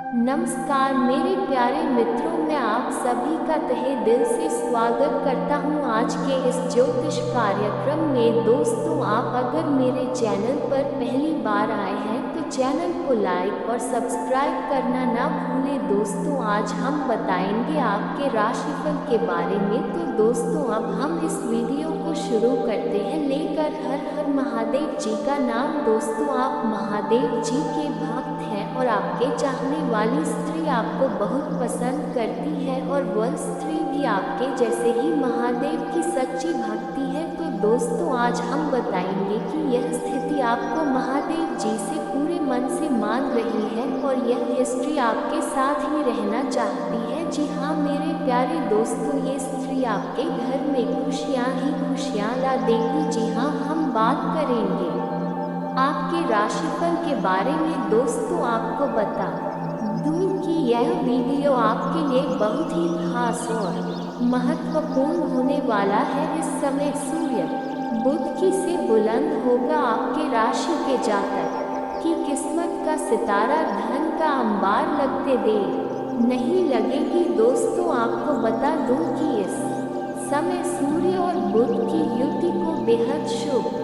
नमस्कार मेरे प्यारे मित्रों, मैं आप सभी का तहे दिल से स्वागत करता हूं आज के इस ज्योतिष कार्यक्रम में। दोस्तों, आप अगर मेरे चैनल पर पहली बार आए हैं तो चैनल को लाइक और सब्सक्राइब करना ना भूलें। दोस्तों, आज हम बताएंगे आपके राशिफल के बारे में। तो दोस्तों, अब हम इस वीडियो को शुरू करते हैं लेकर हर हर महादेव जी का नाम। दोस्तों, आप महादेव जी के भक्त हैं और आपके चाहने वाली स्त्री आपको बहुत पसंद करती है और वह स्त्री भी आपके जैसे ही महादेव की सच्ची भक्ति है। तो दोस्तों, आज हम बताएंगे कि यह स्थिति आपको महादेव जी से पूरे मन से मान रही है और यह स्त्री आपके साथ ही रहना चाहती है। जी हाँ मेरे प्यारे दोस्तों, ये स्त्री आपके घर में खुशियाँ ही खुशियाँ ला देगी। जी हाँ, हम बात करेंगे आपके राशिफल के बारे में। दोस्तों, आपको बता दूं कि यह वीडियो आपके लिए बहुत ही खास और महत्वपूर्ण होने वाला है। इस समय सूर्य बुध की से बुलंद होगा आपके राशि के जातक की किस्मत का सितारा धन का अंबार लगते देर नहीं लगेगी। दोस्तों, आपको बता दूं कि इस समय सूर्य और बुध की युति को बेहद शुभ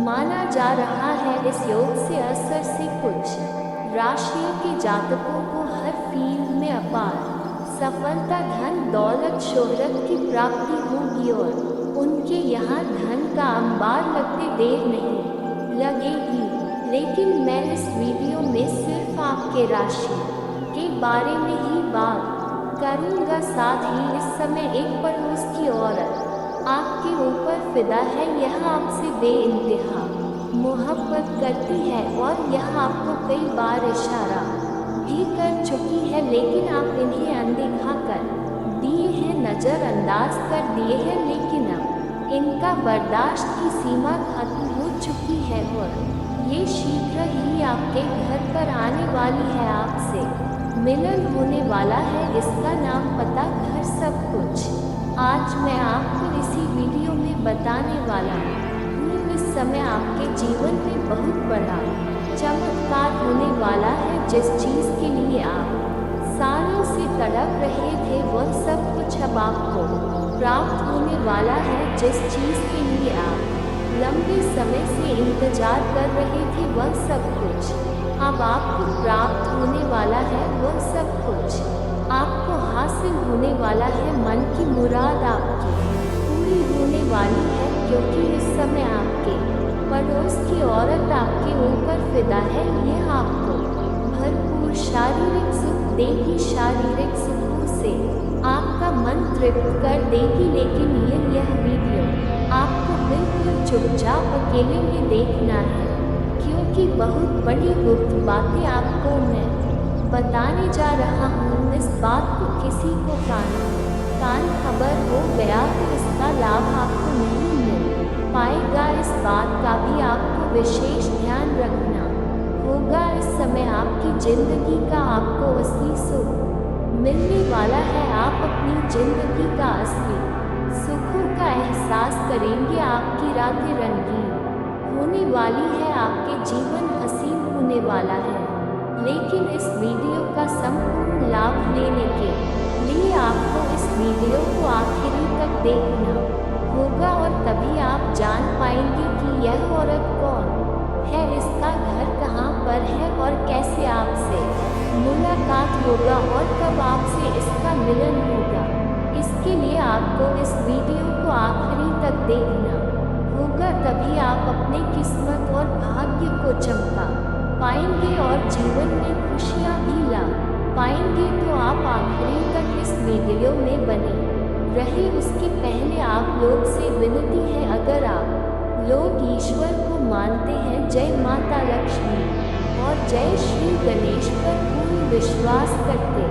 माना जा रहा है। इस योग से असर से कुछ राशियों के जातकों को हर फील्ड में अपार सफलता, धन दौलत, शोहरत की प्राप्ति होगी और उनके यहाँ धन का अंबार लगते देर नहीं लगेगी। लेकिन मैं इस वीडियो में सिर्फ आपके राशि के बारे में ही बात करूँगा। साथ ही इस समय एक पड़ोस की औरत आपके ऊपर फिदा है। यह आपसे बेइंतहा मोहब्बत करती है और यह आपको कई बार इशारा भी कर चुकी है, लेकिन आप इन्हें अनदेखा कर दिए हैं, नज़रअंदाज कर दिए हैं। लेकिन अब इनका बर्दाश्त की सीमा खत्म हो चुकी है और ये शीघ्र ही आपके घर पर आने वाली है। आपसे मिलन होने वाला है। इसका नाम, पता, घर, सब कुछ आज मैं आपको इसी वीडियो में बताने वाला हूँ। इस समय आपके जीवन में बहुत बड़ा चमत्कार होने वाला है। जिस चीज़ के लिए आप सालों से तड़प रहे थे वह सब कुछ अब आपको प्राप्त होने वाला है। जिस चीज़ के लिए आप लंबे समय से इंतजार कर रहे थे वह सब कुछ अब आपको प्राप्त होने वाला है। वह सब कुछ आपको हासिल होने वाला है। मन की मुराद आपकी पूरी होने वाली है, क्योंकि इस समय आपके पड़ोस की औरत आपके ऊपर फिदा है। यह आपको भरपूर शारीरिक सुख देगी। शारीरिक सुखों से आपका मन तृप्त कर देगी। लेकिन यह वीडियो आपको बिल्कुल चुपचाप अकेले में देखना है, क्योंकि बहुत बड़ी गुप्त बातें आपको मैं बताने जा रहा हूँ। इस बात को किसी को कान खबर हो गया तो इसका लाभ आपको नहीं मिल पाएगा। इस बात का भी आपको विशेष ध्यान रखना होगा। इस समय आपकी जिंदगी का आपको असली सुख मिलने वाला है। आप अपनी जिंदगी का असली सुखों का एहसास करेंगे। आपकी रातें रंगीन होने वाली है। आपके जीवन हसीन होने वाला है। लेकिन इस वीडियो का संपूर्ण लाभ लेने के लिए आपको इस वीडियो को आखिरी तक देखना होगा और तभी आप जान पाएंगे कि यह औरत कौन है, इसका घर कहाँ पर है और कैसे आपसे मुलाकात होगा और कब आपसे इसका मिलन होगा। इसके लिए आपको इस वीडियो को आखिरी तक देखना होगा, तभी आप अपने किस्मत और भाग्य को चमका पाएंगे और जीवन में खुशियाँ भी ला पाएंगे। तो आप आखिरी तक इस वीडियो में बने रहे। उसके पहले आप लोग से विनती है, अगर आप लोग ईश्वर को मानते हैं, जय माता लक्ष्मी और जय श्री गणेश पर पूर्ण विश्वास करते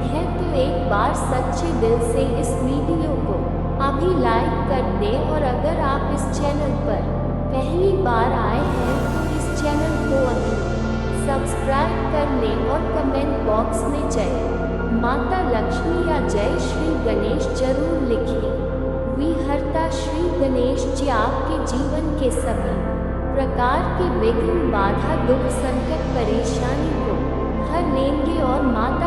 हैं, तो एक बार सच्चे दिल से इस वीडियो को अभी लाइक कर दें। और अगर आप इस चैनल पर पहली बार आए हैं तो इस चैनल को अभी सब्सक्राइब कर लें और कमेंट बॉक्स में जय माता लक्ष्मी या जय श्री गणेश जरूर लिखें। विहर्ता श्री गणेश जी आपके जीवन के सभी प्रकार के विघ्न, बाधा, दुख, संकट, परेशानी को हर लेंगे और माता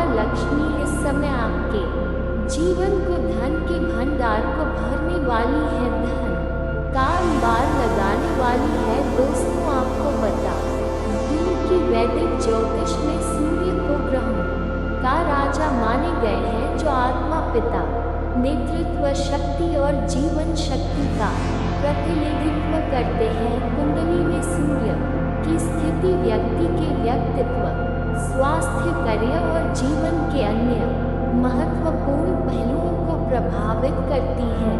वाली है दोस्तों आपको बता दूं कि वैदिक ज्योतिष में सूर्य को ग्रहों का राजा माने गए हैं जो आत्मा पिता नेतृत्व शक्ति और जीवन शक्ति का प्रतिनिधित्व करते हैं। कुंडली में सूर्य की स्थिति व्यक्ति के व्यक्तित्व स्वास्थ्य करियर और जीवन के अन्य महत्वपूर्ण पहलुओं को प्रभावित करती है।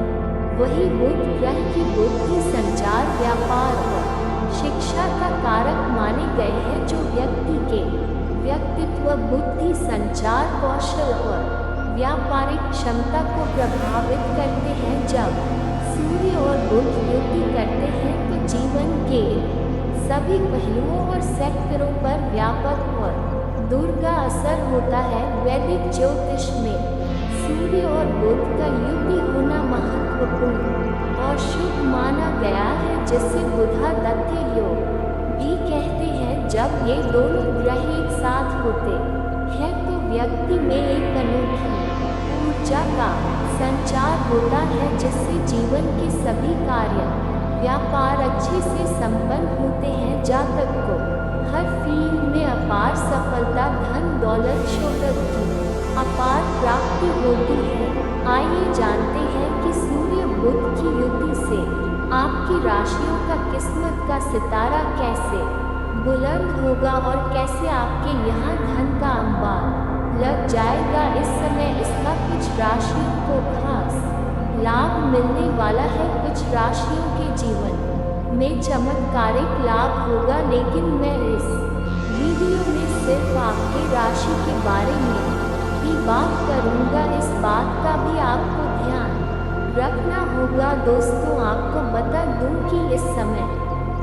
वही बुध ग्रह की बुद्धि संचार व्यापार और शिक्षा का कारक माने गए हैं जो व्यक्ति के व्यक्तित्व बुद्धि संचार कौशल और व्यापारिक क्षमता को प्रभावित करते हैं। जब सूर्य और बुध युति करते हैं तो जीवन के सभी पहलुओं और सेक्टरों पर व्यापक और दूरगा असर होता है। वैदिक ज्योतिष में सूर्य और बुध का युति होना महत्वपूर्ण और शुभ माना गया है जिसे बुधादित्य योग भी कहते हैं। जब ये दोनों ग्रह एक साथ होते हैं तो व्यक्ति में एक अनोखी ऊर्जा का संचार होता है जिससे जीवन के सभी कार्य व्यापार अच्छे से संपन्न होते हैं। जातक को हर फील्ड में अपार सफलता धन दौलत शोहरत की अपार प्राप्ति होती है। आइए जानते हैं कि सूर्य बुध की युति से आपकी राशियों का किस्मत का सितारा कैसे बुलंद होगा और कैसे आपके यहाँ धन का अंबार लग जाएगा। इस समय इसका कुछ राशियों को खास लाभ मिलने वाला है। कुछ राशियों के जीवन में चमत्कारिक लाभ होगा, लेकिन मैं इस वीडियो में सिर्फ आपके राशि के बारे में ही बात करूंगा। इस बात का भी आपको ध्यान रखना होगा। दोस्तों आपको बता दूं कि इस समय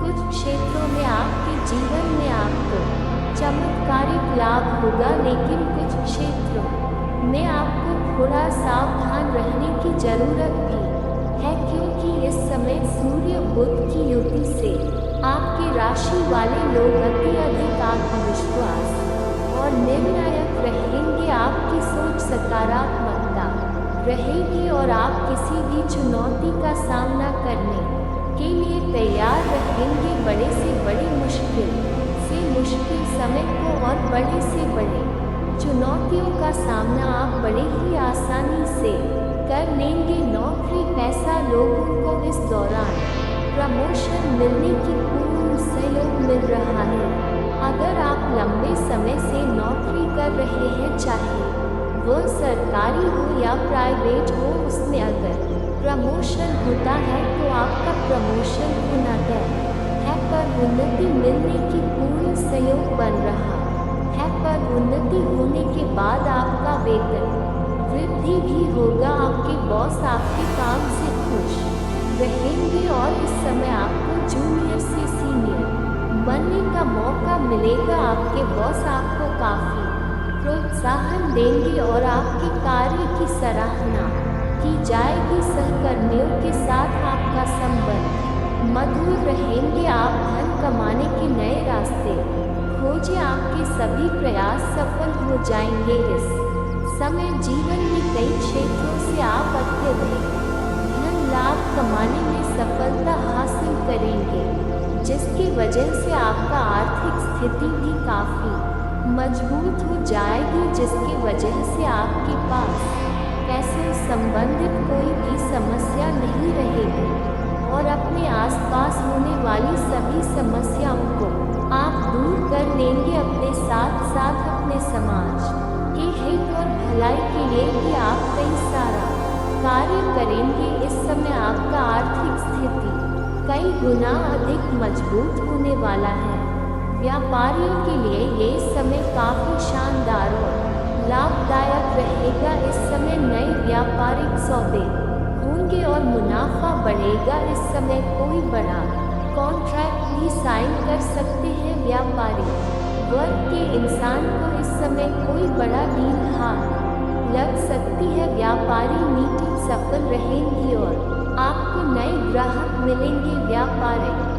कुछ क्षेत्रों में आपके जीवन में आपको चमत्कारिक लाभ होगा, लेकिन कुछ क्षेत्रों में आपको थोड़ा सावधान रहने की जरूरत भी है क्योंकि इस समय सूर्य बुध की युति से आपके राशि वाले लोग अधिक आत्मविश्वास और निर्णायक रहेंगे। आपकी सोच सकारात्मकता रहेगी और आप किसी भी चुनौती का सामना करने के लिए तैयार रहेंगे। बड़े से बड़ी मुश्किल समय को और बड़े से बड़े चुनौतियों का सामना आप बड़े ही आसानी से कर लेंगे। नौकरी पैसा लोगों को इस दौरान प्रमोशन मिलने की पूर्ण सहयोग मिल रहा है। अगर आप लंबे समय से नौकरी कर रहे हैं, चाहे वह सरकारी हो या प्राइवेट हो, उसमें अगर प्रमोशन होता है तो आपका प्रमोशन होना तय है, पर उन्नति मिलने की पूर्ण सहयोग बन रहा है। पर उन्नति होने के बाद आपका वेतन वृद्धि भी होगा। आपके बॉस आपके काम से खुश रहेंगे और इस समय आपको जूनियर से सीनियर बनने का मौका मिलेगा। आपके बॉस आपको काफ़ी प्रोत्साहन देंगे और आपके कार्य की सराहना की जाएगी। सहकर्मियों के साथ आपका संबंध मधुर रहेंगे। आप धन कमाने के नए रास्ते खोजें, आपके सभी प्रयास सफल हो जाएंगे। इस समय जीवन में कई क्षेत्रों से आप अत्यधिक धन लाभ कमाने में सफलता हासिल करेंगे, जिसकी वजह से आपका आर्थिक स्थिति भी काफ़ी मजबूत हो जाएगी, जिसकी वजह से आपके पास पैसे संबंधित कोई भी समस्या नहीं रहेगी और अपने आसपास होने वाली सभी समस्याओं को आप दूर कर लेंगे। अपने साथ साथ अपने समाज के हित और भलाई के लिए भी आप कई सारा कार्य करेंगे। इस समय आपका आर्थिक स्थिति कई गुना अधिक मजबूत होने वाला है। व्यापारियों के लिए ये समय काफ़ी शानदार और लाभदायक रहेगा। इस समय नए व्यापारिक सौदे होंगे और मुनाफा बढ़ेगा। इस समय कोई बड़ा कॉन्ट्रैक्ट भी साइन कर सकते हैं। व्यापारी वर्ग के इंसान को इस समय कोई बड़ा डील हाथ लग सकती है। व्यापारी मीटिंग सफल रहेंगी और आपको नए ग्राहक मिलेंगे। व्यापारिक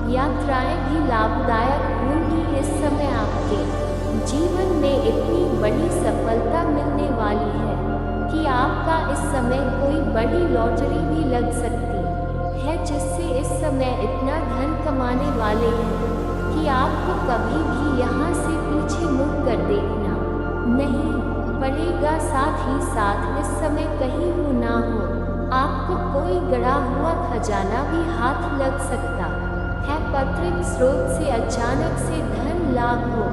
यात्राएं भी लाभदायक होंगी। इस समय आपके जीवन में इतनी बड़ी सफलता मिलने वाली है कि आपका इस समय कोई बड़ी लॉटरी भी लग सकती है जिससे इस समय इतना धन कमाने वाले हैं कि आपको कभी भी यहाँ से पीछे मुड़ कर देखना नहीं पड़ेगा। साथ ही साथ इस समय कहीं हो ना हो आपको कोई गड़ा हुआ खजाना भी हाथ लग सकता है। पैतृक स्रोत से अचानक से धन लाभ हो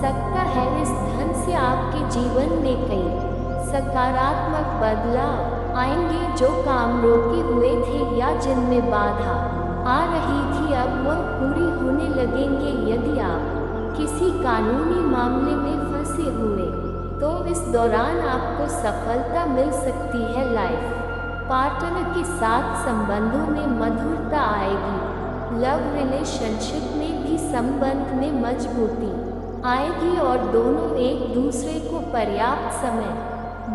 सकता है। इस धन से आपके जीवन में कई सकारात्मक बदलाव आएंगे। जो काम रोके हुए थे या जिनमें बाधा आ रही थी अब वह पूरी होने लगेंगे। यदि आप किसी कानूनी मामले में फंसे हुए तो इस दौरान आपको सफलता मिल सकती है। लाइफ पार्टनर के साथ संबंधों में मधुरता आएगी। लव रिलेशनशिप में भी संबंध में मजबूती आएगी और दोनों एक दूसरे को पर्याप्त समय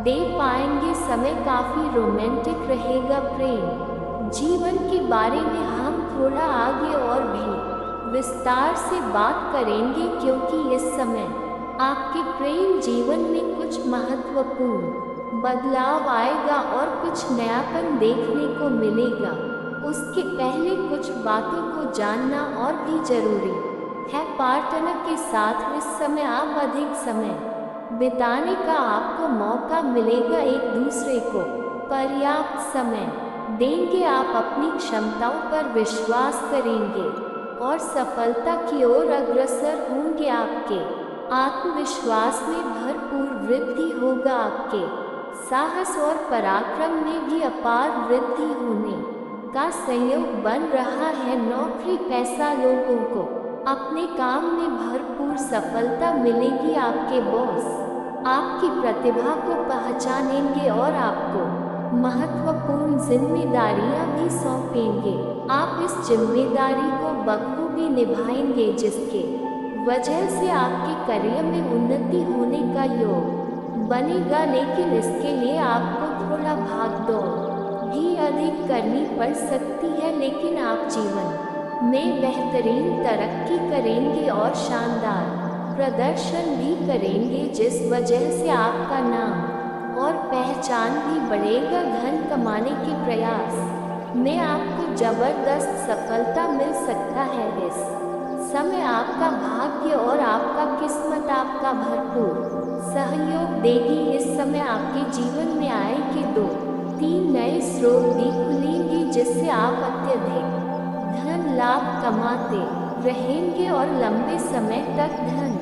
दे पाएंगे। समय काफ़ी रोमांटिक रहेगा। प्रेम जीवन के बारे में हम थोड़ा आगे और भी विस्तार से बात करेंगे क्योंकि इस समय आपके प्रेम जीवन में कुछ महत्वपूर्ण बदलाव आएगा और कुछ नयापन देखने को मिलेगा। उसके पहले कुछ बातों को जानना और भी जरूरी है। पार्टनर के साथ इस समय आप अधिक समय बिताने का आपको मौका मिलेगा। एक दूसरे को पर्याप्त समय देंगे। आप अपनी क्षमताओं पर विश्वास करेंगे और सफलता की ओर अग्रसर होंगे। आपके आत्मविश्वास में भरपूर वृद्धि होगा। आपके साहस और पराक्रम में भी अपार वृद्धि होने का संयोग बन रहा है। नौकरी पैसा लोगों को अपने काम में भरपूर सफलता मिलेगी। आपके बॉस आपकी प्रतिभा को पहचानेंगे और आपको महत्वपूर्ण जिम्मेदारियां भी सौंपेंगे। आप इस जिम्मेदारी को बखूबी निभाएंगे जिसके वजह से आपके करियर में उन्नति होने का योग बनेगा। लेकिन इसके लिए आपको थोड़ा भागदौड़ भी अधिक करनी पड़ सकती है। लेकिन आप जीवन में बेहतरीन तरक्की करेंगे और शानदार प्रदर्शन भी करेंगे जिस वजह से आपका नाम और पहचान भी बढ़ेगा। धन कमाने के प्रयास में आपको जबरदस्त सफलता मिल सकता है। इस समय आपका भाग्य और आपका किस्मत आपका भरपूर सहयोग देगी। इस समय आपके जीवन में आय के 2-3 नए स्रोत भी खुलेंगे जिससे आप अत्यधिक धन लाभ कमाते रहेंगे और लंबे समय तक धन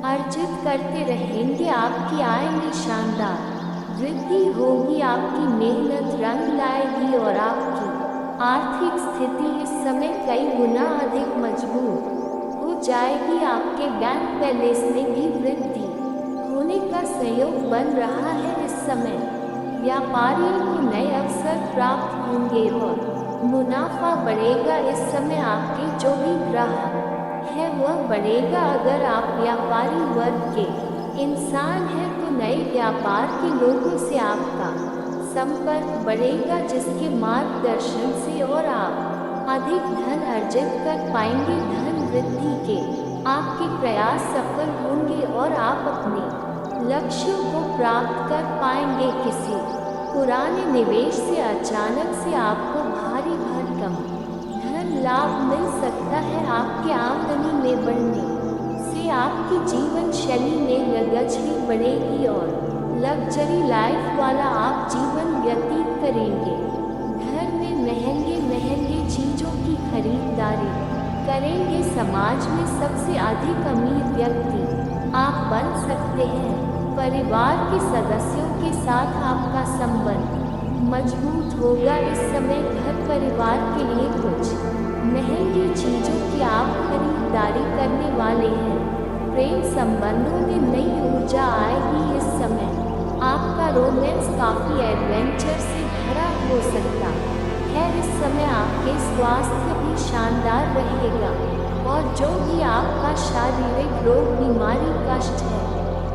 अर्जित करते रहेंगे। आपकी आय में शानदार वृद्धि होगी। आपकी मेहनत रंग लाएगी और आपकी आर्थिक स्थिति इस समय कई गुना अधिक मजबूत हो जाएगी। आपके बैंक बैलेंस में भी वृद्धि होने का सहयोग बन रहा है। इस समय व्यापारियों को नए अवसर प्राप्त होंगे और मुनाफा बढ़ेगा। इस समय आपके जो भी ग्राहक है वह बढ़ेगा। अगर आप व्यापारी वर्ग के इंसान हैं तो नए व्यापार के लोगों से आपका संपर्क बढ़ेगा जिसके मार्गदर्शन से और आप अधिक धन अर्जित कर पाएंगे। धन वृद्धि के आपके प्रयास सफल होंगे और आप अपने लक्ष्यों को प्राप्त कर पाएंगे। किसी पुराने निवेश से अचानक से आपको भारी भरकम धन लाभ मिल सकता है। आपके आमदनी में बढ़ने से आपकी जीवन शैली में लगजरी बढ़ेगी और लग्जरी लाइफ वाला आप जीवन व्यतीत करेंगे। घर में महंगे चीज़ों की खरीदारी करेंगे। समाज में सबसे अधिक अमीर व्यक्ति आप बन सकते हैं। परिवार के सदस्यों के साथ आपका संबंध मजबूत होगा। इस समय घर परिवार के लिए कुछ महंगी चीज़ों की आप खरीदारी करने वाले हैं। प्रेम संबंधों में नई ऊर्जा आएगी। इस समय आपका रोमांस काफ़ी एडवेंचर से भरा हो सकता है। इस समय आपके स्वास्थ्य भी शानदार रहेगा और जो भी आपका शारीरिक रोग बीमारी कष्ट है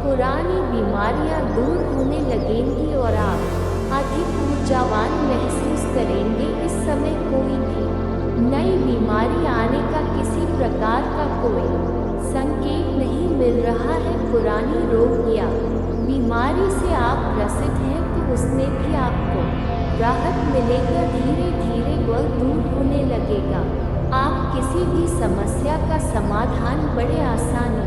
पुरानी बीमारियां दूर होने लगेंगी और आप अधिक ऊर्जावान महसूस करेंगे। इस समय कोई भी नई बीमारी आने का किसी प्रकार का कोई संकेत नहीं मिल रहा है। पुरानी रोग या बीमारी से आप ग्रसित हैं तो उसमें भी आपको राहत मिलेगा। धीरे धीरे वह दूर होने लगेगा। आप किसी भी समस्या का समाधान बड़े आसानी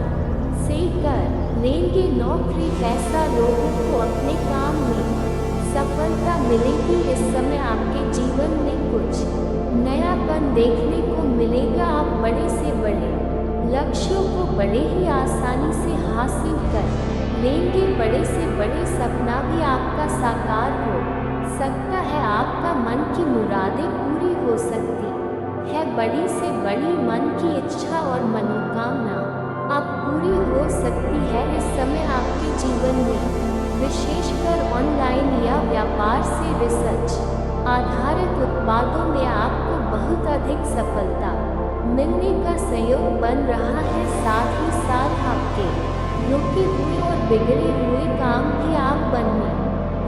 से कर लेंगे। नौकरी, पैसा, लोगों को अपने काम में सफलता मिलेगी। इस समय आपके जीवन में कुछ नयापन देखने को मिलेगा। आप बड़े से बड़े लक्ष्यों को बड़े ही आसानी से हासिल कर लेंगे। बड़े से बड़े सपना भी आपका साकार हो सकता है। आपका मन की मुरादें पूरी हो सकती है। बड़ी से बड़ी मन की इच्छा और मनोकामना अब पूरी हो सकती है। इस समय आपके जीवन में विशेषकर ऑनलाइन या व्यापार से रिसर्च आधारित उत्पादों में आपको बहुत अधिक सफलता मिलने का संयोग बन रहा है। साथ ही साथ आपके रुके हुए और बिगड़े हुए काम भी आप बनने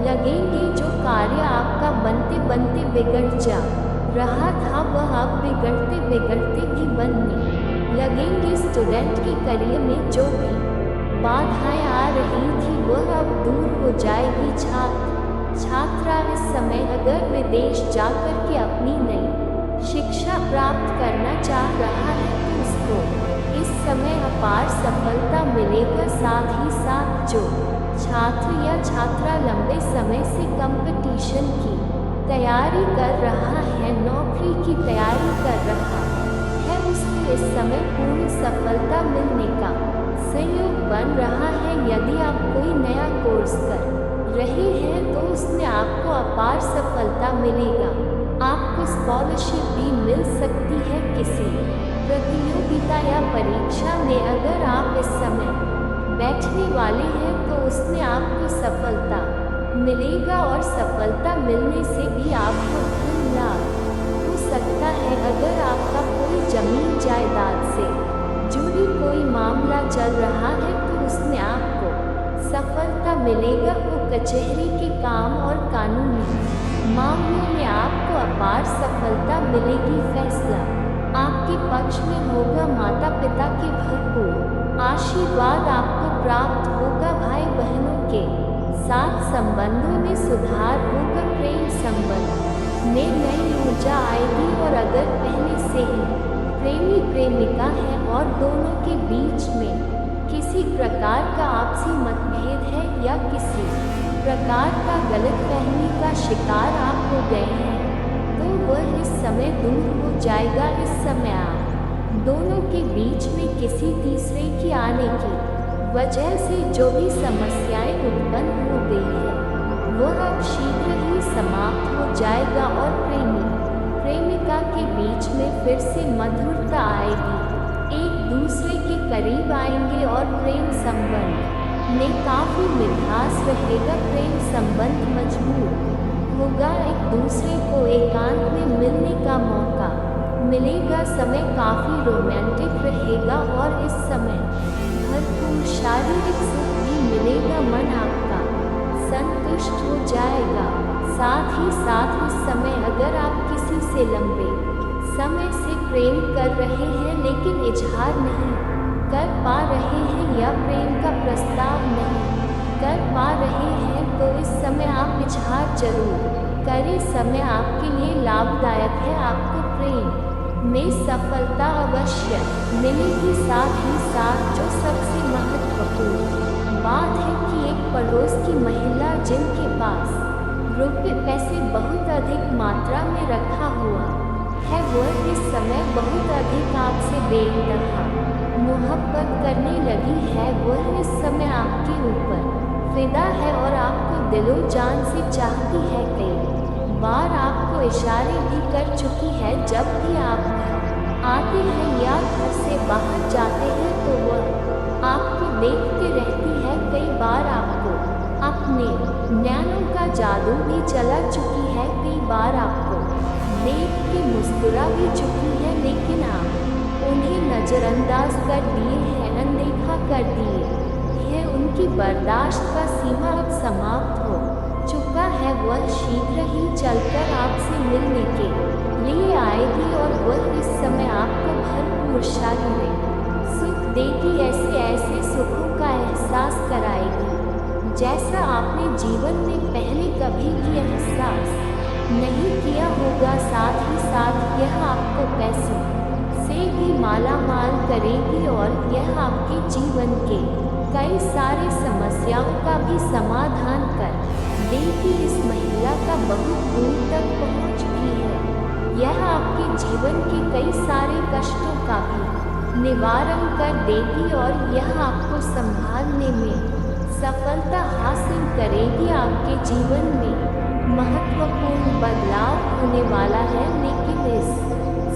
लगेंगे। जो कार्य आपका बनते बनते बिगड़ जा रहा था वह अब बिगड़ते बिगड़ते भी बनने लगेंगे। स्टूडेंट के करियर में जो भी बाधाएं आ रही थी वह अब दूर हो जाएगी। छात्रा इस समय अगर विदेश जाकर के अपनी नई शिक्षा प्राप्त करना चाह रहा है तो उसको इस समय अपार सफलता मिलेगा। साथ ही साथ जो छात्र या छात्रा लंबे समय से कंपटीशन की तैयारी कर रहा है, नौकरी की तैयारी कर रहा है, उसको इस समय पूर्ण सफलता मिलने का संयोग बन रहा है। यदि आप कोई नया कोर्स कर रहे हैं तो उसमें आपको अपार सफलता मिलेगा। आपको स्कॉलरशिप भी मिल सकती है। किसी प्रतियोगिता या परीक्षा में अगर आप इस समय बैठने वाले हैं तो उसमें आपको सफलता मिलेगा और सफलता मिलने से भी आपको धन लाभ हो सकता है। अगर आपका कोई जमीन जायदाद से जुड़ी कोई मामला चल रहा है तो उसमें आपको सफलता मिलेगा। वो कचहरी के काम और कानूनी मामलों में आपको अपार सफलता मिलेगी। फैसला आपके पक्ष में होगा। माता पिता के भरपूर आशीर्वाद आपको प्राप्त होगा। भाई बहनों के साथ संबंधों में सुधार होगा। प्रेम संबंध में नई ऊर्जा आएगी। और अगर पहले से ही प्रेमी प्रेमिका है और दोनों के बीच में किसी प्रकार का आपसी मतभेद है या किसी प्रकार का गलतफहमी का शिकार आप हो गए हैं तो वह इस समय दूर हो जाएगा। इस समय आप दोनों के बीच में किसी तीसरे की आने की वजह से जो भी समस्याएं उत्पन्न हो गई है वह अब शीघ्र ही समाप्त हो जाएगा और प्रेमी प्रेमिका के बीच में फिर से मधुरता आएगी। एक दूसरे के करीब आएंगे और प्रेम संबंध में काफ़ी मिठास रहेगा। प्रेम संबंध मजबूत होगा। एक दूसरे को एकांत में मिलने का मौका मिलेगा। समय काफ़ी रोमांटिक रहेगा और इस समय भरपूर शारीरिक सुख भी मिलेगा। मन आपका संतुष्ट हो जाएगा। साथ ही साथ इस समय अगर आप किसी से लंबे समय से प्रेम कर रहे हैं लेकिन इजहार नहीं कर पा रहे हैं या प्रेम का प्रस्ताव नहीं कर पा रहे हैं तो इस समय आप इजहार जरूर करें। समय आपके लिए लाभदायक है। आपको प्रेम में सफलता अवश्य मिलेगी। साथ ही साथ जो सबसे महत्वपूर्ण बात है कि एक पड़ोस की महिला जिनके पास रुपये पैसे बहुत अधिक मात्रा में रखा हुआ है वह इस समय बहुत अधिक आपसे बेइंतहा मोहब्बत करने लगी है। वह इस समय आपके ऊपर फिदा है और आपको दिलो जान से चाहती है। कई बार आपको इशारे भी कर चुकी है। जब भी आप घर आते हैं या घर से बाहर जाते हैं तो वह आपको देखते रहती है। कई बार आपको अपने नैनों का जादू भी चला चुकी है। कई बार आपको देख के मुस्कुरा भी चुकी है लेकिन आप उन्हें नज़रअंदाज कर दिए हैं, अनदेखा कर दिए हैं। उनकी बर्दाश्त का सीमा अब समाप्त हो चुका है। वह शीघ्र ही चलकर आपसे मिलने के लिए आएगी और वह इस समय आपको भरपूर शारीरिक सुख देगी। ऐसे ऐसे सुखों का एहसास कराएगी जैसा आपने जीवन में पहले कभी भी एहसास नहीं किया होगा। साथ ही साथ यह आपको पैसों से भी माला माल करेगी और यह आपके जीवन के कई सारे समस्याओं का भी समाधान कर देगी। इस महिला का बहुत दूर तक पहुंच भी है। यह आपके जीवन के कई सारे कष्टों का भी निवारण कर देगी और यह आपको संभालने में सफलता हासिल करेगी। आपके जीवन में महत्वपूर्ण बदलाव होने वाला है, लेकिन इस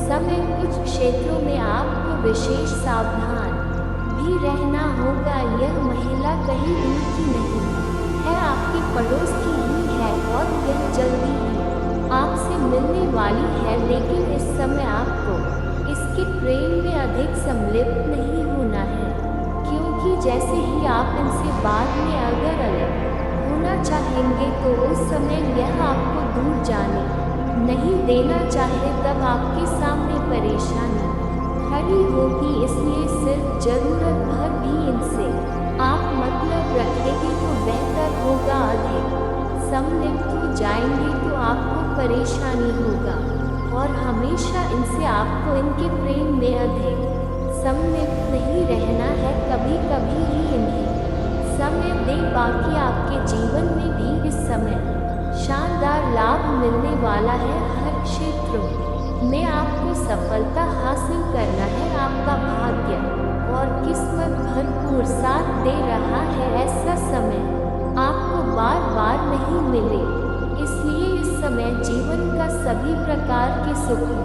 समय कुछ क्षेत्रों में आपको विशेष सावधान भी रहना होगा। यह महिला कहीं दूर की नहीं है, आपके पड़ोस की ही है और यह जल्दी ही आपसे मिलने वाली है। लेकिन इस समय आपको इसके प्रेम में अधिक सम्मिलित नहीं होना है, क्योंकि जैसे ही आप इनसे बाद में अगर अलग होना चाहेंगे तो उस समय यह आपको दूर जाने नहीं देना चाहे, तब आपके सामने परेशानी खड़ी होगी। इसलिए सिर्फ जरूरत भर भी इनसे आप मतलब रखेंगे तो बेहतर होगा। अधिक सम्मिलित हो जाएंगे तो आपको परेशानी होगा और हमेशा इनसे आपको इनके प्रेम में अधिक सम्मिलित नहीं रहना है। कभी कभी ही इन्हें समय दे, बाकी आपके जीवन में भी इस समय शानदार लाभ मिलने वाला है। हर क्षेत्रों में आपको सफलता हासिल करना है। आपका भाग्य और किस्मत भरपूर साथ दे रहा है। ऐसा समय आपको बार बार नहीं मिले, इसलिए इस समय जीवन का सभी प्रकार के सुखों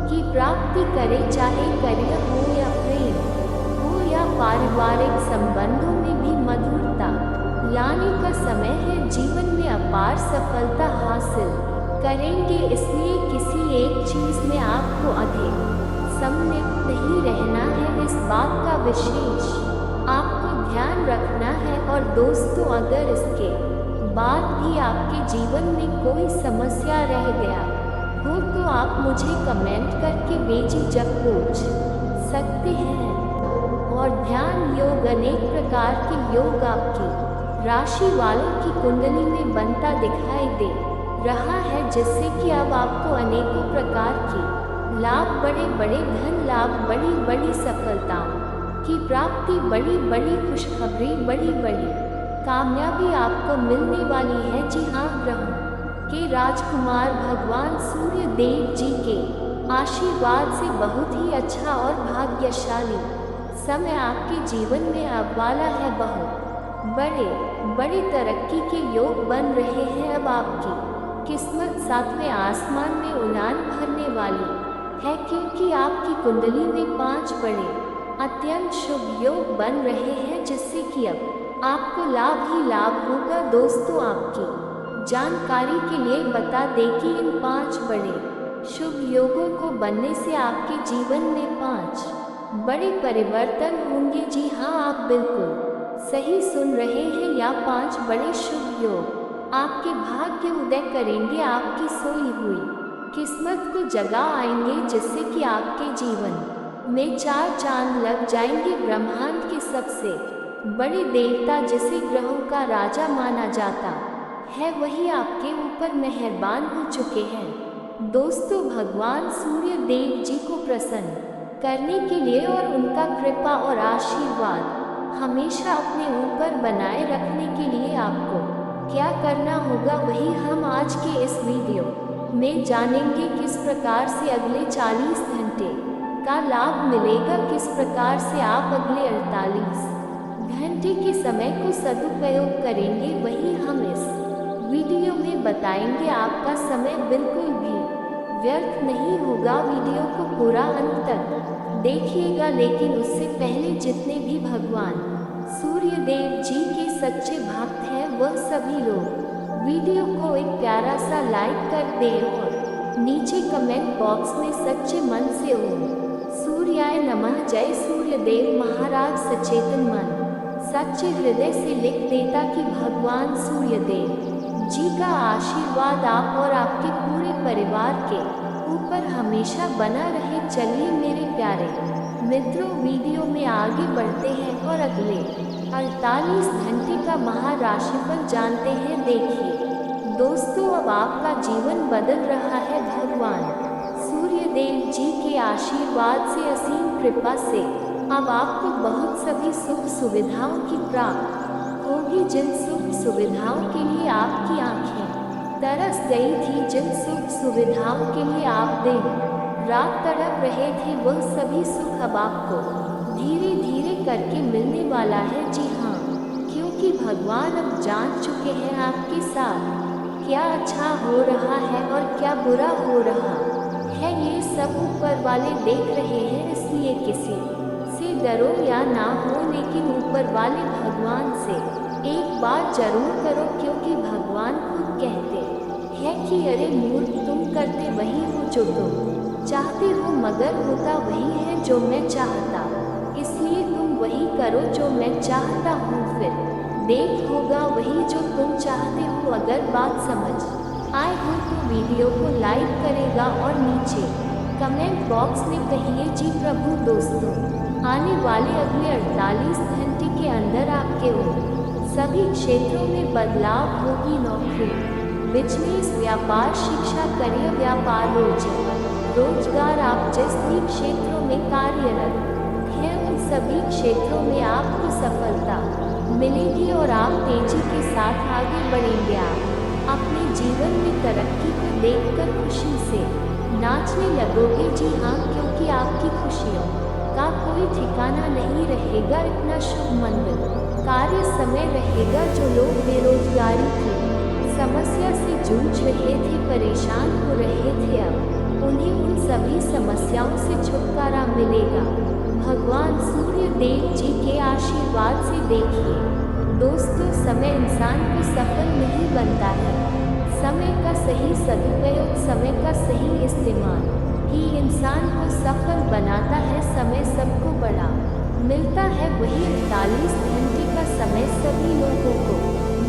की प्राप्ति करें, चाहे करियर हो या प्रेम हो या पारिवारिक संबंधों में भी मधुरता लाने का समय है। जीवन में अपार सफलता हासिल करेंगे, इसलिए किसी एक चीज़ में आपको अधिक सम्मिलित नहीं रहना है। इस बात का विशेष आपको ध्यान रखना है। और दोस्तों, अगर इसके बाद भी आपके जीवन में कोई समस्या रह गया हो तो आप मुझे कमेंट करके बेझिझक पूछ सकते हैं। और ध्यान योग अनेक प्रकार के योग आपकी राशि वालों की कुंडली में बनता दिखाई दे रहा है, जिससे कि अब आपको अनेकों प्रकार के लाभ, बड़े बड़े धन लाभ, बड़ी बड़ी सफलताओं की प्राप्ति, बड़ी बड़ी खुशखबरी, बड़ी बड़ी कामयाबी आपको मिलने वाली है। जी हाँ, ग्रहों के राजकुमार भगवान सूर्य देव जी के आशीर्वाद से बहुत ही अच्छा और भाग्यशाली समय आपके जीवन में अब वाला है। बहुत बड़े बड़े तरक्की के योग बन रहे हैं। अब आपकी किस्मत सातवें आसमान में उड़ान भरने वाली है, क्योंकि आपकी कुंडली में 5 बड़े अत्यंत शुभ योग बन रहे हैं, जिससे कि अब आपको लाभ ही लाभ होगा। दोस्तों, आपकी जानकारी के लिए बता दें कि इन 5 बड़े शुभ योगों को बनने से आपके जीवन में 5 बड़े परिवर्तन होंगे। जी हाँ, आप बिल्कुल सही सुन रहे हैं। या 5 बड़े शुभ योग आपके भाग्य उदय करेंगे, आपकी सोई हुई किस्मत को जगा आएंगे, जिससे कि आपके जीवन में 4 चांद लग जाएंगे। ब्रह्मांड के सबसे बड़े देवता, जिसे ग्रहों का राजा माना जाता है, वही आपके ऊपर मेहरबान हो चुके हैं। दोस्तों, भगवान सूर्य देव जी को प्रसन्न करने के लिए और उनका कृपा और आशीर्वाद हमेशा अपने ऊपर बनाए रखने के लिए आपको क्या करना होगा, वही हम आज के इस वीडियो में जानेंगे। किस प्रकार से अगले 40 घंटे का लाभ मिलेगा, किस प्रकार से आप अगले 48 घंटे के समय को सदुपयोग करेंगे, वही हम इस वीडियो में बताएंगे। आपका समय बिल्कुल भी व्यर्थ नहीं होगा। वीडियो को पूरा अंत तक देखिएगा, लेकिन उससे पहले जितने भी भगवान सूर्य देव जी के सच्चे भक्त हैं, वह सभी लोग वीडियो को एक प्यारा सा लाइक कर दें और नीचे कमेंट बॉक्स में सच्चे मन से ओम सूर्याय नमः, जय सूर्य देव महाराज सचेतन मन सच्चे हृदय से लिख देता कि भगवान सूर्य देव जी का आशीर्वाद आप और आपके पूरे परिवार के ऊपर हमेशा बना रहे। चलिए मेरे प्यारे मित्रों, वीडियो में आगे बढ़ते हैं और अगले 48 घंटे का महाराशिफल जानते हैं। देखिए दोस्तों, अब आपका जीवन बदल रहा है। भगवान सूर्य देव जी के आशीर्वाद से, असीम कृपा से अब आपको बहुत सभी सुख सुविधाओं की प्राप्त होगी। जिन सुख सुविधाओं के लिए आपकी आंखें तरस गई थी, जिन सुख सुविधाओं के लिए आप दिन रात तड़प रहे थे, वह सभी सुख अब आपको धीरे धीरे करके मिलने वाला है। जी हाँ, क्योंकि भगवान अब जान चुके हैं आपके साथ क्या अच्छा हो रहा है और क्या बुरा हो रहा है। ये सब ऊपर वाले देख रहे हैं, इसलिए किसी से डरो या ना हो, लेकिन ऊपर वाले भगवान से एक बात जरूर करो, क्योंकि भगवान खुद कहते हैं कि अरे मूर्ख, तुम करते वही हो जो तुम चाहते हो, मगर होता वही है जो मैं चाहता, इसलिए तुम वही करो जो मैं चाहता हूँ, फिर देख होगा वही जो तुम चाहते हो। अगर बात समझ आए हो तो वीडियो को लाइक करेगा और नीचे कमेंट बॉक्स में कहिए जी प्रभु। दोस्तों, आने वाले अगले 48 घंटे के अंदर आपके सभी क्षेत्रों में बदलाव होगी। नौकरी, बिजनेस, व्यापार, शिक्षा, करियर, व्यापार, रोजगार, आप जिस भी क्षेत्रों में कार्यरत हैं उन सभी क्षेत्रों में आपको सफलता मिलेगी और आप तेजी के साथ आगे बढ़ेंगे। आप अपने जीवन में तरक्की को देखकर खुशी से नाचने लगोगे। जी हाँ, क्योंकि आपकी खुशियों का कोई ठिकाना नहीं रहेगा। इतना शुभ मंगल कार्य समय रहेगा। जो लोग बेरोजगारी की समस्या से जूझ रहे थे, परेशान हो रहे थे, अब उन्हें उन सभी समस्याओं से छुटकारा मिलेगा भगवान सूर्य देव जी के आशीर्वाद से। देखिए दोस्तों, समय इंसान को सफल नहीं बनता है, समय का सही सदुपयोग, समय का सही इस्तेमाल ही इंसान को सफल बनाता है। समय सबको बड़ा मिलता है, वही 48 घंटे का समय सभी लोगों को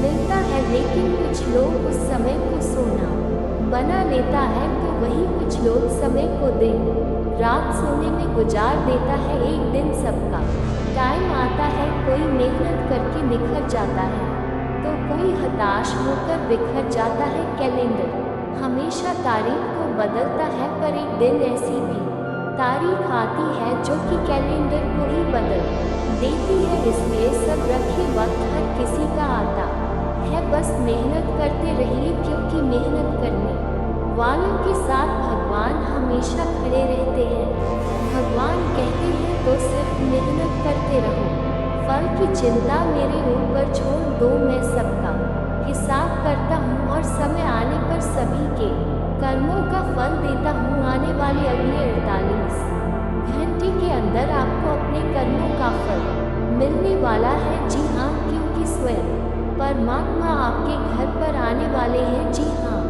मिलता है, लेकिन कुछ लोग उस समय को सोना बना लेता है, तो वही कुछ लोग समय को दिन रात सोने में गुजार देता है। एक दिन सबका टाइम आता है, कोई मेहनत करके निखर जाता है तो कोई हताश होकर बिखर जाता है। कैलेंडर हमेशा तारीख को बदलता है, पर एक दिन ऐसी भी तारीख आती है जो कि कैलेंडर को ही बदल देती है। इसलिए सब रखे वक्त हर किसी का आता है, बस मेहनत करते रहिए, क्योंकि मेहनत करने वालों के साथ भगवान हमेशा खड़े रहते हैं। भगवान कहते हैं तो सिर्फ मेहनत करते रहो, फल की चिंता मेरे ऊपर छोड़ दो, मैं सबका हिसाब करता हूँ और समय आने पर सभी के कर्मों का फल देता हूँ। आने वाले अगले 48 घंटे के अंदर आपको अपने कर्मों का फल मिलने वाला है। जी हाँ, क्योंकि स्वयं परमात्मा आपके घर पर आने वाले हैं। जी हाँ,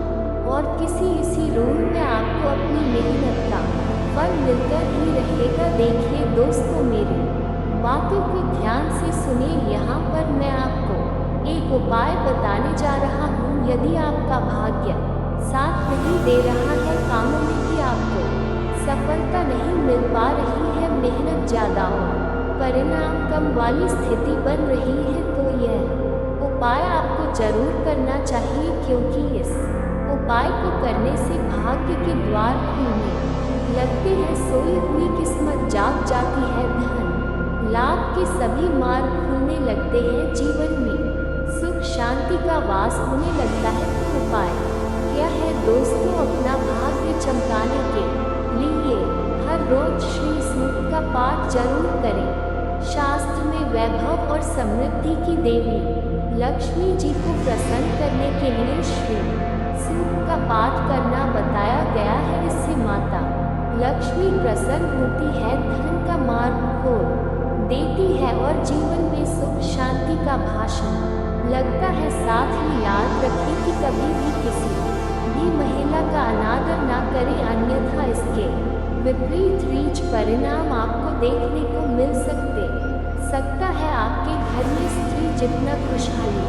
और इसी रूम में आपको अपनी मेहनत का फल मिलकर ही रहेगा। देखिए दोस्तों, मेरी बातों को ध्यान से सुनिए। यहाँ पर मैं आपको एक उपाय बताने जा रहा हूँ। यदि आपका भाग्य साथ नहीं दे रहा है कामों में, कि आपको सफलता नहीं मिल पा रही है, मेहनत ज़्यादा हो, परिणाम कम वाली स्थिति बन रही है, तो यह उपाय आपको जरूर करना चाहिए, क्योंकि इस उपाय को करने से भाग्य के द्वार खुलने लगते हैं, सोई हुई किस्मत जाग जाती है, धन लाभ के सभी मार्ग खुलने लगते हैं, जीवन में सुख शांति का वास होने लगता है। तो उपाय क्या है दोस्तों? अपना भाग्य चमकाने के लिए हर रोज श्री सूक्त का पाठ जरूर करें। शास्त्र में वैभव और समृद्धि की देवी लक्ष्मी जी को प्रसन्न करने के लिए श्री सूक्त का पाठ करना बताया गया है। इससे माता लक्ष्मी प्रसन्न होती है, धन का मार्ग खोल देती है और जीवन में सुख शांति का भाषण लगता है। साथ ही याद रखें कि कभी भी किसी भी महिला का अनादर ना करें, अन्यथा इसके विपरीत रीच परिणाम आपको देखने को मिल सकता है। आपके घर में स्त्री जितना खुशहाली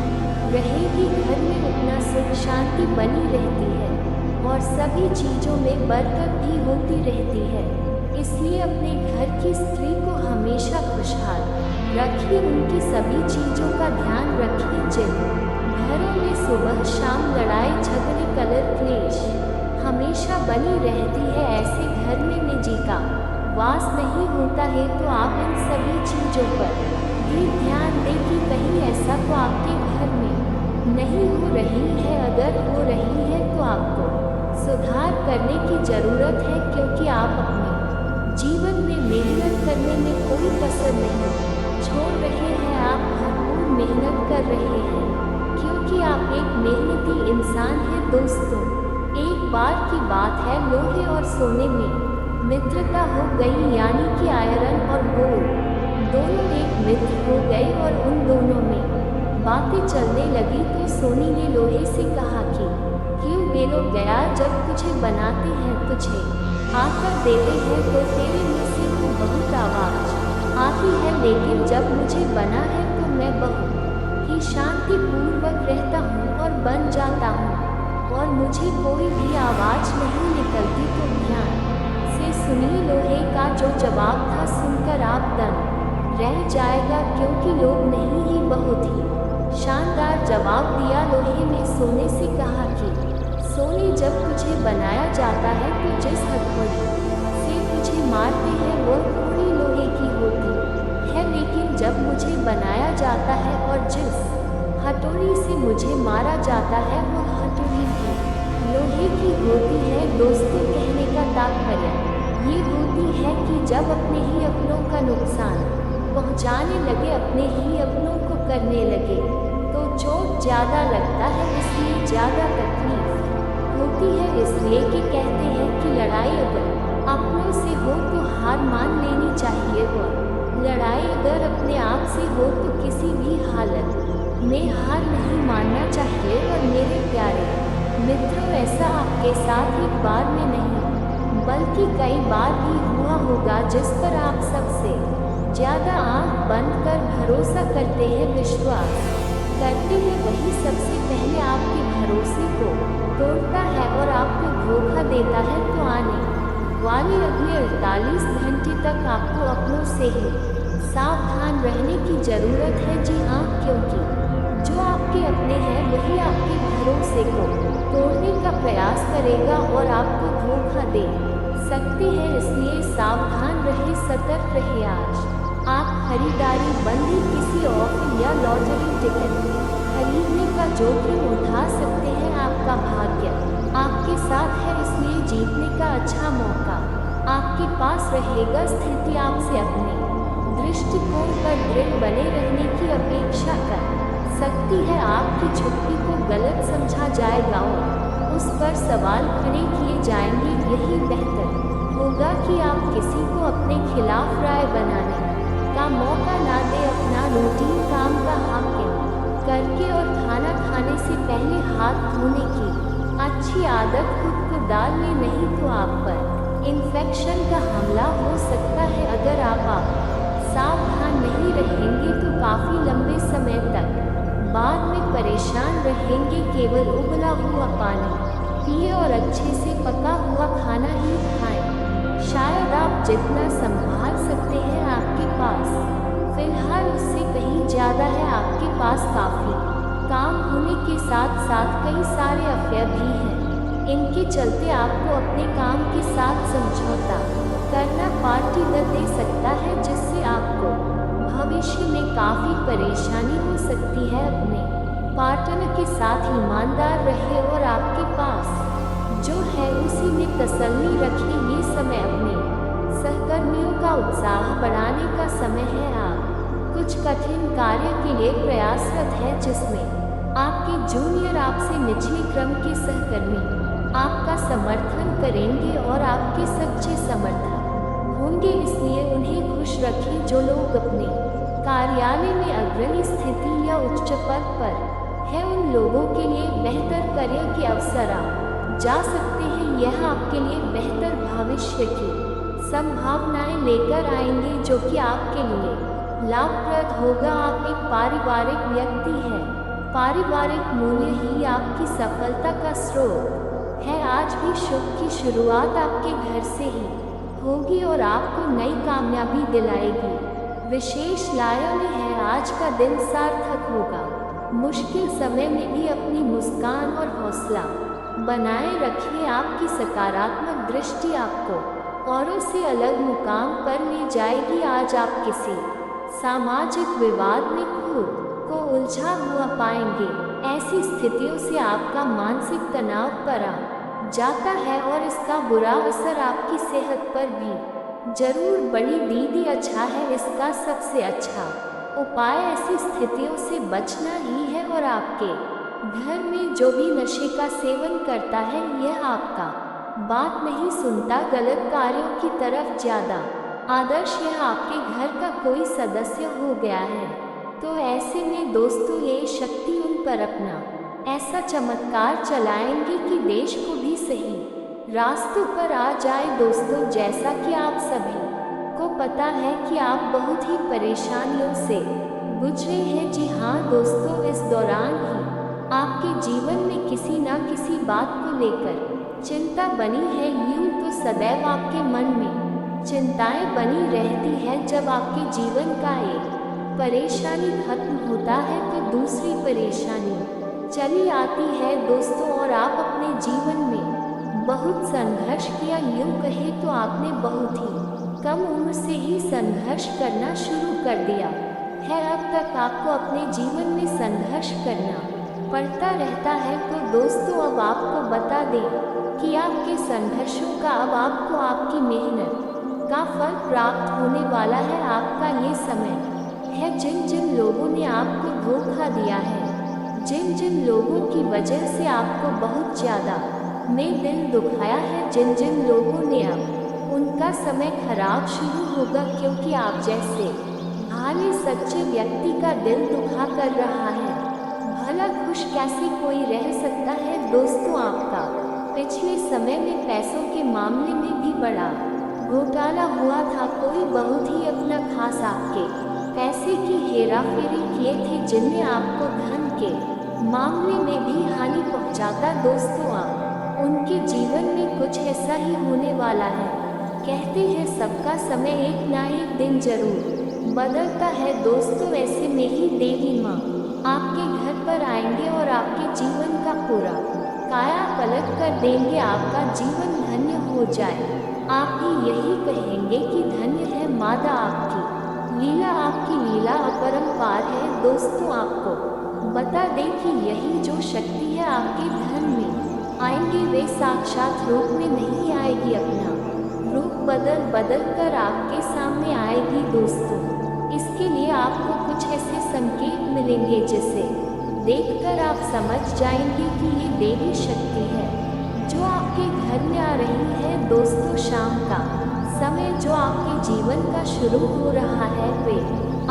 रहेगी, घर में उतना सुख शांति बनी रहती है और सभी चीज़ों में बरकत भी होती रहती है। इसलिए अपने घर की स्त्री को हमेशा खुशहाल रखिए उनकी सभी चीज़ों का ध्यान रखिए। जिन घरों में सुबह शाम लड़ाई झगड़े कलह क्लेश हमेशा बनी रहती है, ऐसे घर में निजी का वास नहीं होता है। तो आप इन सभी चीज़ों पर भी ध्यान दें कि कहीं ऐसा तो आपके घर में नहीं हो रही है। अगर हो रही है तो आपको सुधार करने की ज़रूरत है, क्योंकि आप अपने जीवन में मेहनत करने में कोई कसर नहीं छोड़ रहे हैं। आप भरपूर मेहनत कर रहे हैं, क्योंकि आप एक मेहनती इंसान हैं। दोस्तों, एक बार की बात है, लोहे और सोने में मित्रता हो गई, यानी कि आयरन और गोल्ड दोनों एक मित्र हो गए और उन दोनों में बातें चलने लगी। तो सोनी ने लोहे से कहा कि क्यों बेलो गया, जब तुझे बनाते हैं तुझे आकर देते हैं तो तेरे में से तो बहुत आवाज़ आती है, लेकिन जब मुझे बना है तो मैं बहुत ही शांतिपूर्वक रहता हूँ और बन जाता हूँ और मुझे कोई भी आवाज़ नहीं निकलती। तो ध्यान से सुनिए लोहे का जो जवाब था, सुनकर आप दंग रह जाएगा, क्योंकि लोग नहीं ही बहुत ही शानदार जवाब दिया। लोहे ने सोने से कहा कि सोने, जब तुझे बनाया जाता है तो जिस हथौड़ी से तुझे मारते हैं वो थोड़ी लोहे की होती है, लेकिन जब मुझे बनाया जाता है और जिस हथौड़ी से मुझे मारा जाता है वो हथौड़ी भी लोहे की होती है। दोस्तों, कहने का तात्पर्य ये होती है कि जब अपने ही अपनों का नुकसान पहुंचाने लगे, अपने ही अपनों को करने लगे, तो चोट ज़्यादा लगता है, इसलिए ज़्यादा तकलीफ होती है। इसलिए कि कहते हैं कि लड़ाई अगर अपनों से हो तो हार मान लेनी चाहिए, और लड़ाई अगर अपने आप से हो तो किसी भी हालत में हार नहीं मानना चाहिए। और मेरे प्यारे मित्रों, ऐसा आपके साथ एक बार में नहीं बल्कि कई बार भी हुआ होगा, जिस पर आप सबसे ज़्यादा आँख बंद कर भरोसा करते हैं, विश्वास करते हैं, वही सबसे पहले आपके भरोसे को तोड़ता है और आपको धोखा देता है। तो आने वाले अगले 48 घंटे तक आपको अपनों से ही सावधान रहने की ज़रूरत है। जी हाँ, क्योंकि जो आपके अपने हैं वही आपके भरोसे को तोड़ने का प्रयास करेगा और आपको धोखा दे सकते हैं। इसलिए सावधान रहे, सतर्क रहे। आज आप खरीदारी बंदी किसी ऑफर या लॉटरी टिकट खरीदने का जोखिम उठा सकते हैं। आपका भाग्य आपके साथ है, इसलिए जीतने का अच्छा मौका आपके पास रहेगा। स्थिति आपसे अपने दृष्टिकोण पर दृढ़ बने रहने की अपेक्षा कर सकती है। आपकी छुट्टी को गलत समझा जाएगा और उस पर सवाल खड़े किए जाएंगे। यही बेहतर होगा कि आप किसी को अपने खिलाफ राय बनाने का मौका ना दें। अपना रूटीन काम का हाकिम करके और खाना खाने से पहले हाथ धोने की अच्छी आदत खुद को डाल लें, नहीं तो आप पर इन्फेक्शन का हमला हो सकता है। अगर आप सावधान नहीं रहेंगे तो काफ़ी लंबे समय तक बाद में परेशान रहेंगे। केवल उबला हुआ पानी पिए और अच्छे से पका हुआ खाना ही खाएं। शायद आप जितना संभाल सकते हैं आपके पास फिलहाल उससे कहीं ज़्यादा है। आपके पास काफ़ी काम होने के साथ साथ कई सारे अफेयर भी हैं। इनके चलते आपको अपने काम के साथ समझौता करना पार्टी न दे सकता है, जिससे आपको भविष्य में काफ़ी परेशानी हो सकती है। अपने पार्टनर के साथ ईमानदार रहे और आपके पास जो है उसी में तसल्ली रखें। ये समय अपने सहकर्मियों का उत्साह बढ़ाने का समय है। आप कुछ कठिन कार्य के लिए प्रयासरत है, जिसमें आपके जूनियर आपसे निचले क्रम के सहकर्मी आपका समर्थन करेंगे और आपके सच्चे समर्थक होंगे। इसलिए उन्हें खुश रखें। जो लोग अपने कार्यालय में अग्रणी स्थिति या उच्च पद पर है, उन लोगों के लिए बेहतर करियर के अवसर आप जा सकते हैं। यह आपके लिए बेहतर भविष्य की संभावनाएं लेकर आएंगे, जो कि आपके लिए लाभप्रद होगा। आप एक पारिवारिक व्यक्ति हैं। पारिवारिक मूल्य ही आपकी सफलता का स्रोत है। आज भी शुभ की शुरुआत आपके घर से ही होगी और आपको नई कामयाबी दिलाएगी। विशेष लाया में है, आज का दिन सार्थक होगा। मुश्किल समय में भी अपनी मुस्कान और हौसला बनाए रखिए। आपकी सकारात्मक दृष्टि आपको औरों से अलग मुकाम पर ले जाएगी। आज आप किसी सामाजिक विवाद में खुद को उलझा हुआ पाएंगे। ऐसी स्थितियों से आपका मानसिक तनाव बढ़ा जाता है और इसका बुरा असर आपकी सेहत पर भी जरूर बड़ी दीदी अच्छा है। इसका सबसे अच्छा उपाय ऐसी स्थितियों से बचना ही है और आपके घर में जो भी नशे का सेवन करता है, यह आपका बात नहीं सुनता, गलत कार्यों की तरफ ज़्यादा आदर्श यह आपके घर का कोई सदस्य हो गया है, तो ऐसे में दोस्तों ये शक्ति उन पर अपना ऐसा चमत्कार चलाएंगे कि देश को भी सही रास्तों पर आ जाए। दोस्तों, जैसा कि आप सभी को पता है कि आप बहुत ही परेशानियों से गुजरे हैं। जी हाँ दोस्तों, इस दौरान ही आपके जीवन में किसी न किसी बात को लेकर चिंता बनी है। यूं तो सदैव आपके मन में चिंताएं बनी रहती है। जब आपके जीवन का एक परेशानी खत्म होता है तो दूसरी परेशानी चली आती है दोस्तों, और आप अपने जीवन में बहुत संघर्ष किया। यूं कहे तो आपने बहुत ही कम उम्र से ही संघर्ष करना शुरू कर दिया है। अब तक आपको अपने जीवन में संघर्ष करना पड़ता रहता है। तो दोस्तों, अब आपको बता दें कि आपके संघर्षों का अब आपको आपकी मेहनत का फल प्राप्त होने वाला है। आपका ये समय है जिन जिन लोगों ने आपको धोखा दिया है, जिन जिन लोगों की वजह से आपको बहुत ज़्यादा में दिल दुखाया है, जिन जिन लोगों ने अब उनका समय खराब शुरू होगा, क्योंकि आप जैसे भाले सच्चे व्यक्ति का दिल दुखा कर रहा है। भला खुश कैसे कोई रह सकता है दोस्तों। आपका पिछले समय में पैसों के मामले में भी बड़ा घोटाला हुआ था। कोई बहुत ही अपना खास आपके पैसे की हेराफेरी किए थे, जिनमें आपको धन के मामले में भी हानि पहुंचाता। दोस्तों, आप उनके जीवन में कुछ ऐसा ही होने वाला है। कहते हैं सबका समय एक ना एक दिन जरूर बदलता है दोस्तों। ऐसे में ही देवी माँ आपके घर पर आएंगे और आपके जीवन का पूरा काया पलट कर देंगे। आपका जीवन धन्य हो जाए। आप भी यही कहेंगे कि धन्य है माता आपकी लीला। आपकी लीला अपरंपार है दोस्तों। आपको बता दें कि यही जो शक्ति है आपके धन में आएंगे, वे साक्षात रूप में नहीं आएगी, अपना रूप बदल बदल कर आपके सामने आएगी दोस्तों। इसके लिए आपको कुछ ऐसे संकेत मिलेंगे जिसे देखकर आप समझ जाएंगे कि ये देवी शक्ति है जो आपके घर में आ रही है दोस्तों। शाम का समय जो आपके जीवन का शुरू हो रहा है, वे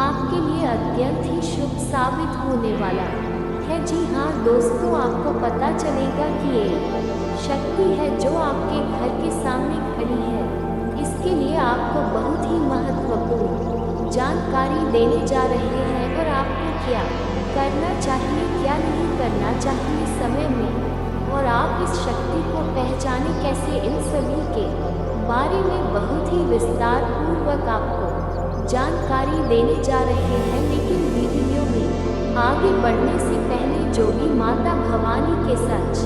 आपके लिए अत्यंत ही शुभ साबित होने वाला है। जी हाँ दोस्तों, आपको पता चलेगा कि ये शक्ति है जो आपके घर के सामने खड़ी है। इसके लिए आपको बहुत ही महत्वपूर्ण जानकारी देने जा रहे हैं और आपको क्या करना चाहिए, क्या नहीं करना चाहिए समय में, और आप इस शक्ति को पहचाने कैसे, इन सभी के बारे में बहुत ही विस्तार पूर्वक आपको जानकारी देने जा रहे हैं। लेकिन वीडियो में आगे बढ़ने से पहले जो भी माता भवानी के सच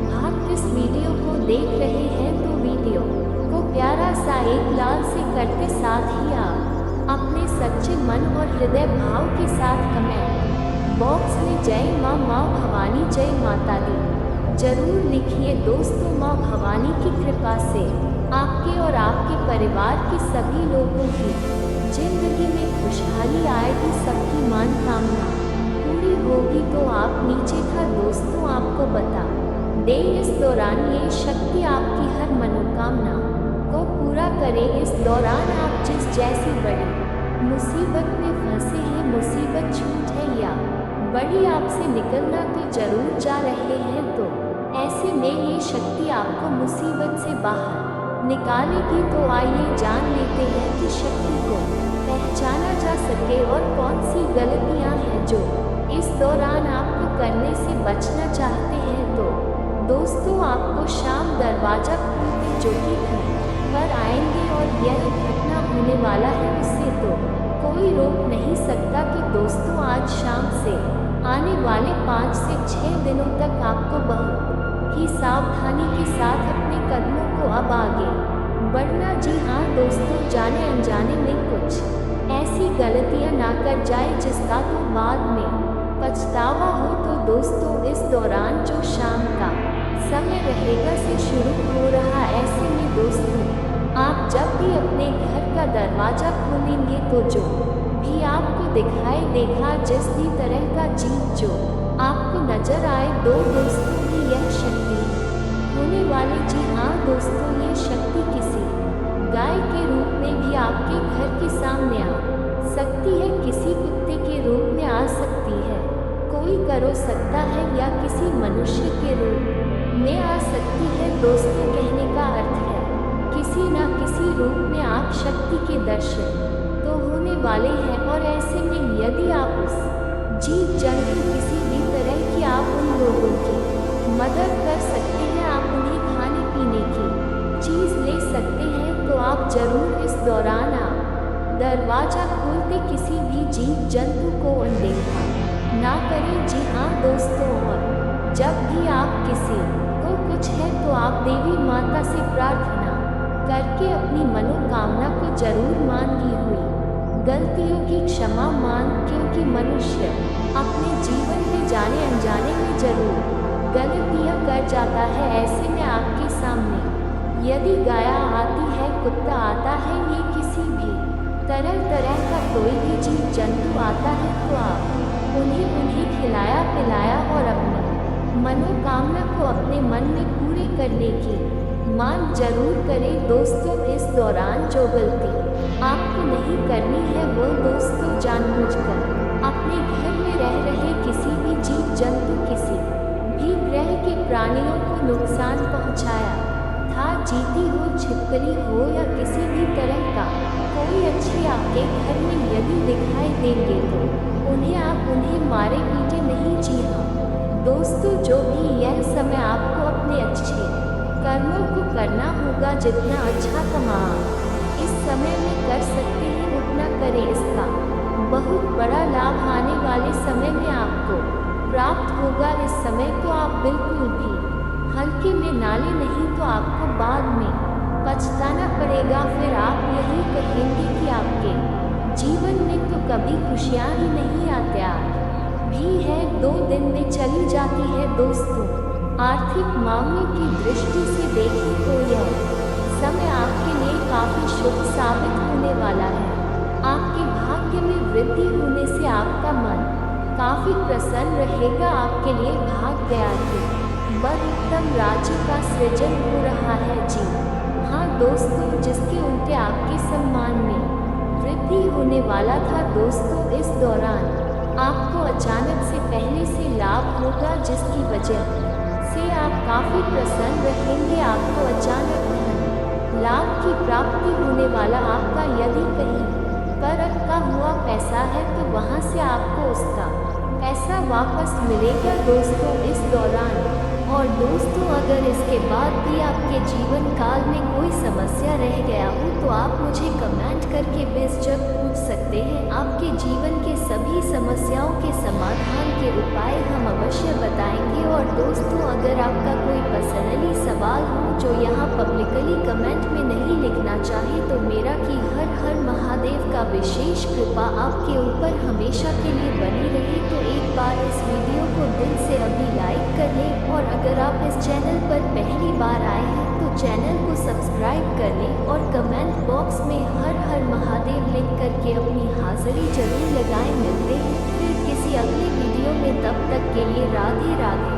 भक्त इस वीडियो को देख रहे हैं, तो वीडियो को प्यारा सा एक लाल से करते, साथ ही आप अपने सच्चे मन और हृदय भाव के साथ कमेंट बॉक्स में जय माँ भवानी, जय माता दी जरूर लिखिए दोस्तों। माँ भवानी की कृपा से आपके और आपके परिवार के सभी लोगों की जिंदगी में खुशहाली आएगी, सबकी मनोकामना पूरी होगी। तो आप नीचे था दोस्तों, आपको बता दे इस दौरान ये शक्ति आपकी हर मनोकामना को पूरा करे। इस दौरान आप जिस जैसी बड़ी मुसीबत में फंसे हैं, मुसीबत छूट है या बड़ी आपसे निकलना तो जरूर जा रहे हैं, तो ऐसे में ये शक्ति आपको मुसीबत से बाहर निकालेगी। तो आइए जान लेते हैं कि शक्ति को पहचाना जा सके और कौन सी गलतियां हैं जो इस दौरान आपको करने से बचना चाहते हैं। तो दोस्तों, आपको शाम दरवाजा खोलते जो कि घर पर आएंगे और यह घटना होने वाला है, उससे तो कोई रोक नहीं सकता कि दोस्तों आज शाम से आने वाले 5 से 6 दिनों तक आपको बहुत ही सावधानी के साथ अपने कदमों को अब आगे बढ़ना। जी हाँ दोस्तों, जाने अनजाने में कुछ ऐसी गलतियाँ ना कर जाए जिसका तो बाद में पछतावा हो। तो दोस्तों इस दौरान जो शाम का समय रहेगा से शुरू हो रहा, ऐसे में दोस्तों आप जब भी अपने घर का दरवाज़ा खोलेंगे तो जो भी आपको दिखाई देगा, जिस भी तरह का चीज जो आपको नजर आए, दोस्तों भी यह शक्ति होने वाली। जी हाँ दोस्तों, ये शक्ति किसी गाय के रूप में भी आपके घर के सामने आ सकती है, किसी कुत्ते के रूप में आ सकती है, कोई करो सकता है, या किसी मनुष्य के रूप में आ सकती है। दोस्तों कहने का अर्थ है किसी न किसी रूप में आप शक्ति के दर्शन तो होने वाले हैं। और ऐसे में यदि आप उस जीव जंतु किसी भी तरह की आप उन लोगों की मदद कर सकते हैं, आप उन्हें खाने पीने की चीज़ ले सकते हैं, तो आप जरूर इस दौरान आप दरवाज़ा खोलते किसी भी जीव जंतु को अनदेखा ना करें। जी हाँ दोस्तों, और जब भी आप किसी को कुछ है तो आप देवी माता से प्रार्थना करके अपनी मनोकामना को जरूर मांगी हुई गलतियों की क्षमा मांग, क्योंकि मनुष्य अपने जीवन में जाने अनजाने में जरूर गलतियाँ कर जाता है। ऐसे में आपके सामने यदि गाय आती है, कुत्ता आता है, ये किसी भी तरह का कोई भी जीव जंतु आता है, तो आप उन्हें खिलाया पिलाया और अपनी मनोकामना को अपने मन में पूरी करने की मांग जरूर करें। दोस्तों इस दौरान जो गलती आपको नहीं करनी है वो दोस्तों जानबूझकर अपने घर में रह रहे किसी भी जीव जंतु, किसी भी ग्रह के प्राणियों को नुकसान पहुंचाया था, जीती हो, छिपकली हो या किसी भी तरह का कोई अच्छी आपके घर में यदि दिखाई देंगे तो उन्हें मारे पीटे नहीं। जी हाँ दोस्तों, जो भी यह समय आपको अपने अच्छे कर्मों को करना होगा, जितना अच्छा कमा इस समय में कर सकते हैं उतना करें, इसका बहुत बड़ा लाभ आने वाले समय में आपको प्राप्त होगा। इस समय तो आप बिल्कुल भी हल्के में नाले नहीं, तो आपको बाद में पछताना पड़ेगा। फिर आप यही कहेंगे कि आपके जीवन में तो कभी खुशियाँ ही नहीं आती, भी है 2 दिन में चली जाती है। दोस्तों आर्थिक मामलों की दृष्टि से देखें तो यह समय आपके लिए काफ़ी शुभ साबित होने वाला है। आपके भाग्य में वृद्धि होने से आपका मन काफ़ी प्रसन्न रहेगा। आपके लिए भाग्य के बड़ उत्तम राज्य का सृजन हो रहा है। जी हाँ दोस्तों, जिसके उल्टे आपके सम्मान में वृद्धि होने वाला था। दोस्तों इस दौरान आपको अचानक से पहले से लाभ होगा, जिसकी वजह से आप काफ़ी प्रसन्न रहेंगे। आपको अचानक धन लाभ की प्राप्ति होने वाला। आपका यदि कहीं पर अटका हुआ पैसा है तो वहां से आपको उसका पैसा वापस मिलेगा दोस्तों इस दौरान। और दोस्तों अगर इसके बाद भी आपके जीवन काल में कोई समस्या रह गया हो तो आप मुझे कमेंट करके बेझिझक पूछ सकते हैं। आपके जीवन के सभी समस्याओं के समाधान के उपाय हम अवश्य बताएंगे। और दोस्तों अगर आपका कोई पर्सनली सवाल हो जो यहाँ पब्लिकली कमेंट में नहीं लिखना चाहे तो मेरा कि हर हर महादेव का विशेष कृपा आपके ऊपर हमेशा के लिए बनी रहे। तो एक बार इस वीडियो को दिल से अभी लाइक कर लें, और अगर आप इस चैनल पर पहली बार आए हैं तो चैनल को सब्सक्राइब कर लें और कमेंट बॉक्स में हर हर महादेव लिख करके अपनी हाजिरी जरूर लगाएं। मिलते हैं फिर किसी अगले वीडियो में, तब तक के लिए राधे राधे।